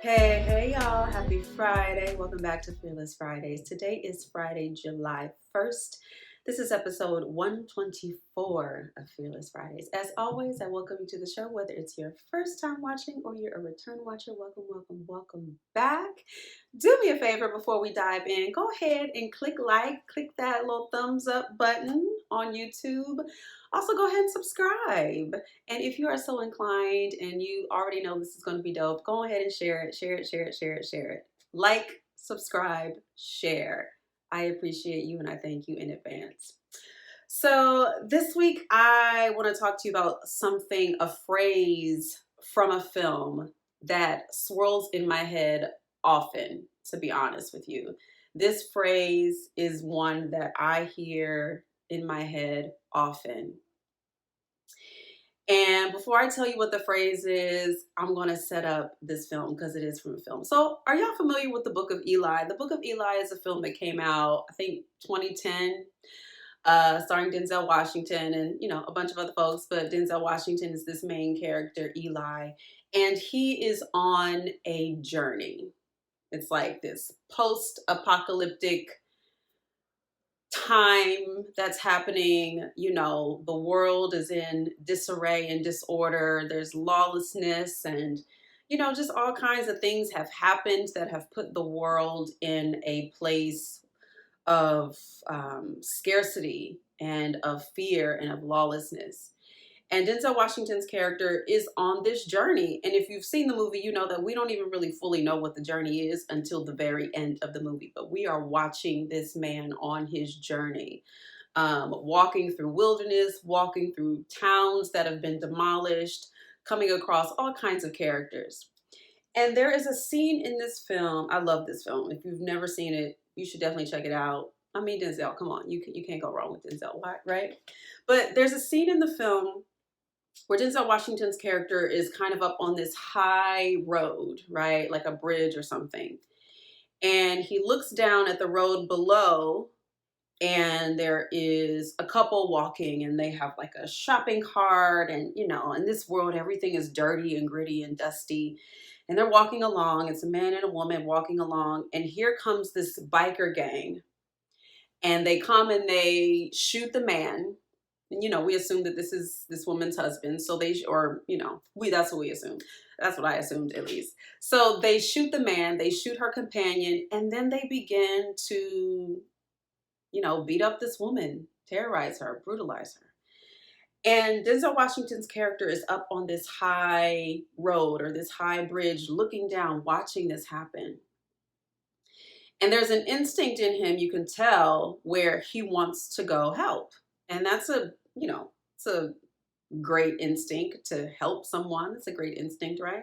Hey y'all, happy Friday. Welcome back to Fearless Fridays. Today is Friday, July 1st. This is episode 124 of Fearless Fridays. As always, I welcome you to the show, whether it's your first time watching or you're a return watcher. Welcome back. Do me a favor before we dive in. Go ahead and click that little thumbs up button on YouTube. Also, go ahead and subscribe. And if you are so inclined and you already know this is going to be dope, go ahead and share it. Like, subscribe, share. I appreciate you and I thank you in advance. So this week I want to talk to you about a phrase from a film that swirls in my head often, to be honest with you. This phrase is one that I hear in my head often. And before I tell you what the phrase is, I'm going to set up this film because it is from a film. So are y'all familiar with the Book of Eli? The Book of Eli is a film that came out, I think, 2010, starring Denzel Washington and, a bunch of other folks. But Denzel Washington is this main character, Eli, and he is on a journey. It's like this post-apocalyptic time that's happening. The world is in disarray and disorder. There's lawlessness and just all kinds of things have happened that have put the world in a place of scarcity and of fear and of lawlessness. And Denzel Washington's character is on this journey. And if you've seen the movie, you know that we don't even really fully know what the journey is until the very end of the movie. But we are watching this man on his journey, walking through wilderness, walking through towns that have been demolished, coming across all kinds of characters. And there is a scene in this film. I love this film. If you've never seen it, you should definitely check it out. I mean, Denzel, come on. You can't go wrong with Denzel, right? But there's a scene in the film where Denzel Washington's character is kind of up on this high road, right? Like a bridge or something. And he looks down at the road below and there is a couple walking and they have like a shopping cart and, in this world, everything is dirty and gritty and dusty. And they're walking along. It's a man and a woman walking along. And here comes this biker gang. And they come and they shoot the man. And, we assume that this is this woman's husband. So that's what we assume. That's what I assumed, at least. So they shoot the man, they shoot her companion, and then they begin to, beat up this woman, terrorize her, brutalize her. And Denzel Washington's character is up on this high road or this high bridge, looking down, watching this happen. And there's an instinct in him, you can tell, where he wants to go help. And that's it's a great instinct to help someone. It's a great instinct, right?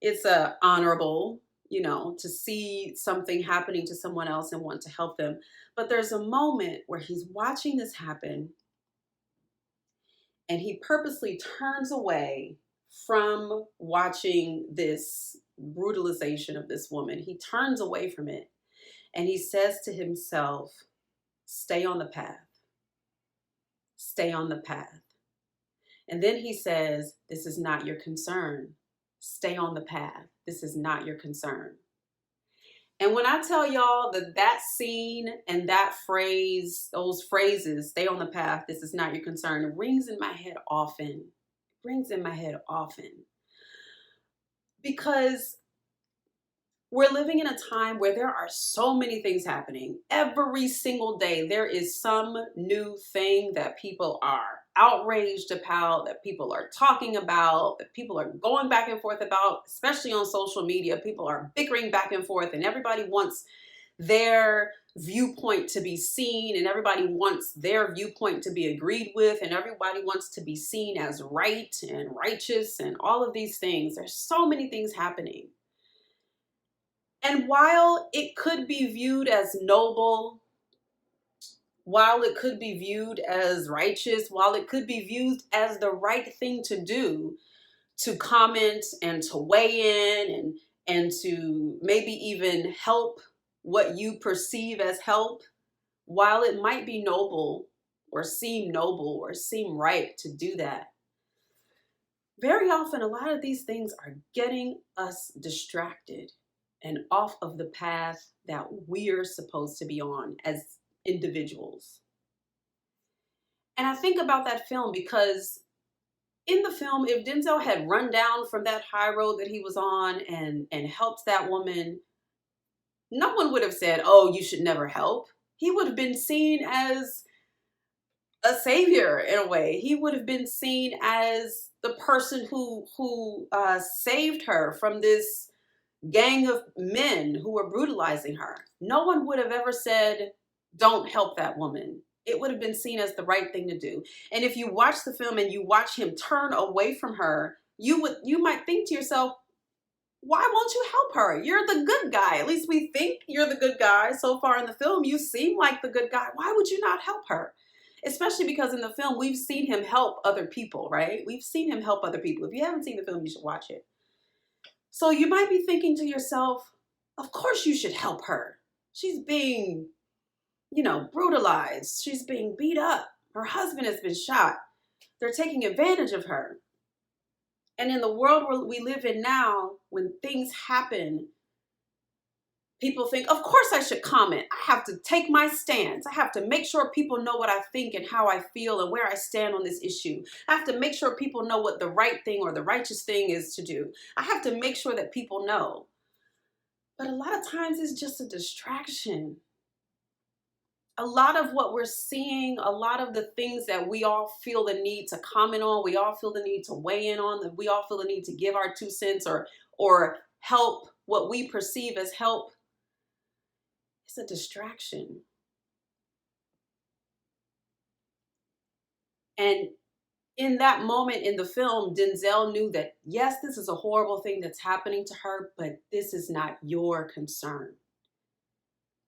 It's honorable, to see something happening to someone else and want to help them. But there's a moment where he's watching this happen and he purposely turns away from watching this brutalization of this woman. He turns away from it and he says to himself, stay on the path. Stay on the path. And then he says, this is not your concern. Stay on the path. This is not your concern. And when I tell y'all that scene and that phrase, those phrases, stay on the path, this is not your concern, it rings in my head often. Because we're living in a time where there are so many things happening. Every single day, there is some new thing that people are outraged about, that people are talking about, that people are going back and forth about, especially on social media. People are bickering back and forth, and everybody wants their viewpoint to be seen, and everybody wants their viewpoint to be agreed with, and everybody wants to be seen as right and righteous and all of these things. There's so many things happening. And while it could be viewed as noble, while it could be viewed as righteous, while it could be viewed as the right thing to do, to comment and to weigh in and to maybe even help what you perceive as help, while it might be noble or seem right to do that, Very often, a lot of these things are getting us distracted and off of the path that we're supposed to be on as individuals. And I think about that film because in the film, if Denzel had run down from that high road that he was on and helped that woman, no one would have said, "Oh, you should never help." He would have been seen as a savior in a way. He would have been seen as the person who saved her from this gang of men who were brutalizing her. No one would have ever said, "Don't help that woman." It would have been seen as the right thing to do. And if you watch the film and you watch him turn away from her, you might think to yourself, why won't you help her? You're the good guy. At least we think you're the good guy. So far in the film, you seem like the good guy. Why would you not help her? Especially because in the film, we've seen him help other people, right? We've seen him help other people. If you haven't seen the film, you should watch it. So you might be thinking to yourself, of course you should help her. She's being, brutalized. She's being beat up. Her husband has been shot. They're taking advantage of her. And in the world where we live in now, when things happen, people think, of course I should comment. I have to take my stance. I have to make sure people know what I think and how I feel and where I stand on this issue. I have to make sure people know what the right thing or the righteous thing is to do. I have to make sure that people know. But a lot of times it's just a distraction. A lot of what we're seeing, a lot of the things that we all feel the need to comment on, we all feel the need to weigh in on, that we all feel the need to give our 2 cents or help what we perceive as help, it's a distraction. And in that moment in the film, Denzel knew that, yes, this is a horrible thing that's happening to her, but this is not your concern.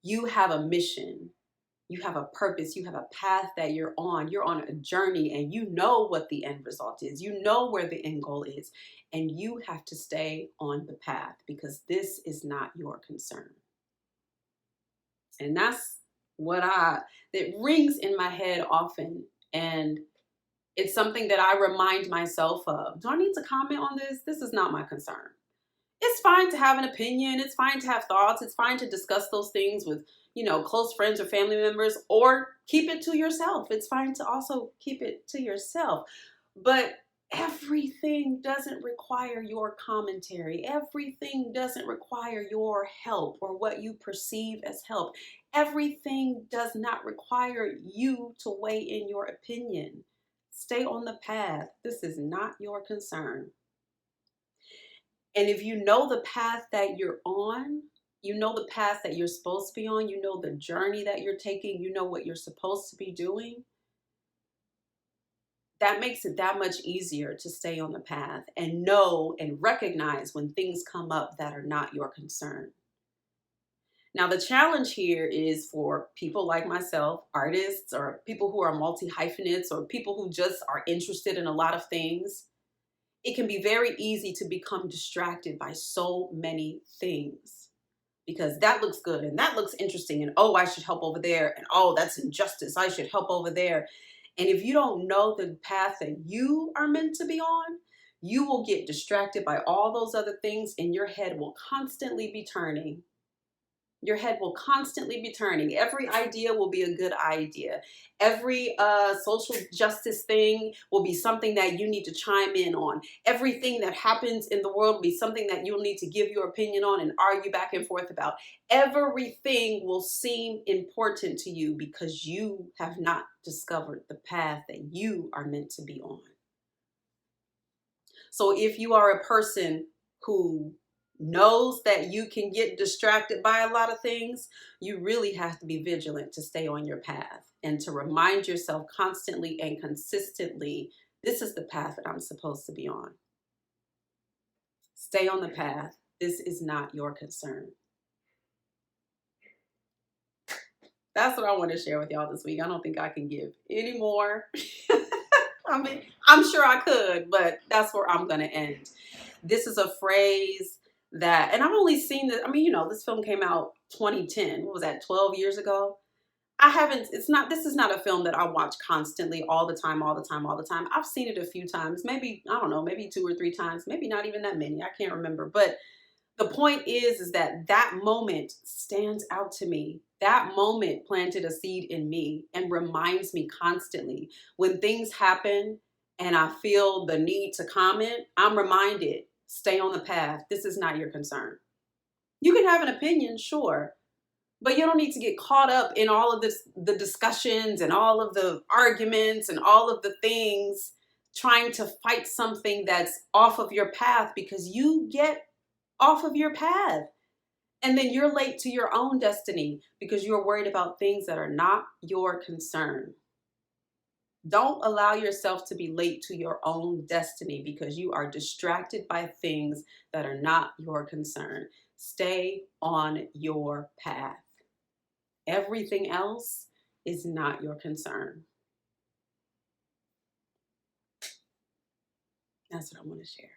You have a mission. You have a purpose. You have a path that you're on. You're on a journey and you know what the end result is. You know where the end goal is. And you have to stay on the path because this is not your concern. And that's it rings in my head often. And it's something that I remind myself of. Do I need to comment on this? This is not my concern. It's fine to have an opinion. It's fine to have thoughts. It's fine to discuss those things with, close friends or family members, or keep it to yourself. It's fine to also keep it to yourself. But everything doesn't require your commentary. Everything doesn't require your help or what you perceive as help. Everything does not require you to weigh in your opinion. Stay on the path. This is not your concern. And if you know the path that you're on, you know the path that you're supposed to be on, you know the journey that you're taking, you know what you're supposed to be doing, that makes it that much easier to stay on the path and know and recognize when things come up that are not your concern. Now, the challenge here is for people like myself, artists, or people who are multi-hyphenates, or people who just are interested in a lot of things. It can be very easy to become distracted by so many things because that looks good and that looks interesting and, oh, I should help over there, and, oh, that's injustice, I should help over there. And if you don't know the path that you are meant to be on, you will get distracted by all those other things and your head will constantly be turning. Your head will constantly be turning. Every idea will be a good idea. Every social justice thing will be something that you need to chime in on. Everything that happens in the world will be something that you'll need to give your opinion on and argue back and forth about. Everything will seem important to you because you have not discovered the path that you are meant to be on. So if you are a person who knows that you can get distracted by a lot of things, you really have to be vigilant to stay on your path and to remind yourself constantly and consistently, this is the path that I'm supposed to be on. Stay on the path. This is not your concern. That's what I want to share with y'all this week. I don't think I can give any more. I mean, I'm sure I could, but that's where I'm going to end. This is a phrase that, and I've only seen this, this film came out 2010. What was that, 12 years ago? I haven't, this is not a film that I watch constantly all the time, all the time, all the time. I've seen it a few times, maybe, I don't know, maybe 2 or 3 times, maybe not even that many. I can't remember. But the point is that that moment stands out to me. That moment planted a seed in me and reminds me constantly when things happen and I feel the need to comment, I'm reminded, stay on the path. This is not your concern. You can have an opinion, sure, but you don't need to get caught up in all of this, the discussions and all of the arguments and all of the things trying to fight something that's off of your path, because you get off of your path and then you're late to your own destiny because you're worried about things that are not your concern. Don't allow yourself to be late to your own destiny because you are distracted by things that are not your concern. Stay on your path. Everything else is not your concern. That's what I want to share.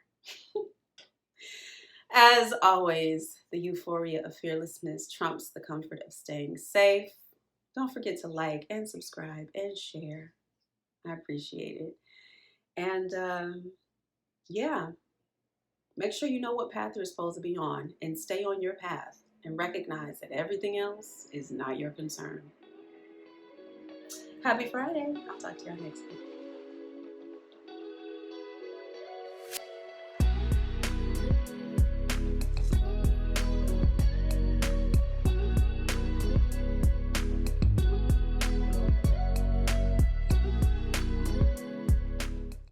As always, the euphoria of fearlessness trumps the comfort of staying safe. Don't forget to like and subscribe and share. I appreciate it. And yeah, make sure you know what path you're supposed to be on and stay on your path and recognize that everything else is not your concern. Happy Friday. I'll talk to y'all next week.